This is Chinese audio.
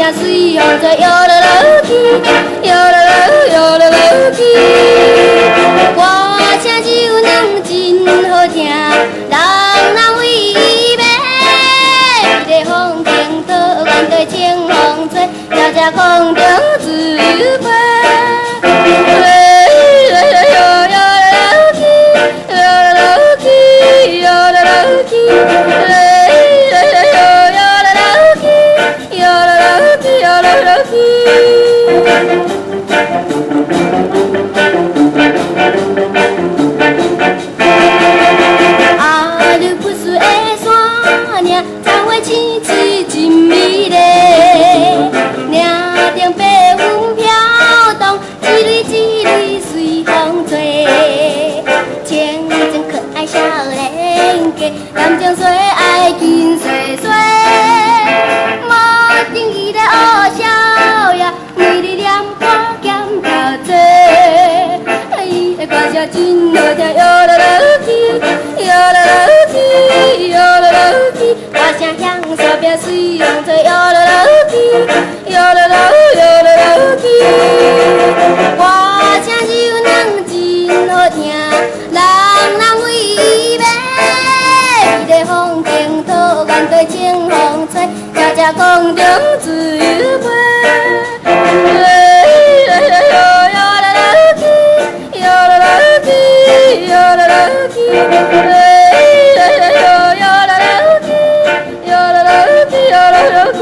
边水风吹，摇来摇去，摇来摇，摇来摇去。歌声就软真好听，人人为美。一个风景讨原对清风吹，悄悄空中自由飞。啊，你不是的山岭，草花青青真美丽。岭顶白云飘动，一缕一缕随风吹。清纯可爱少年家，感情最爱紧细细。无定义的学校呀，每日念歌兼读册。伊的歌声真好听，摇来摇去，摇来摇去，摇来摇去。歌声响山边水风吹，摇来摇去，摇来摇，摇来摇去。歌声就人真好听，人人为美。一个风景讨原对清风吹，悄悄空中自由飞。摇来摇去，摇来摇去，摇来摇去，摇来摇去，摇来摇去。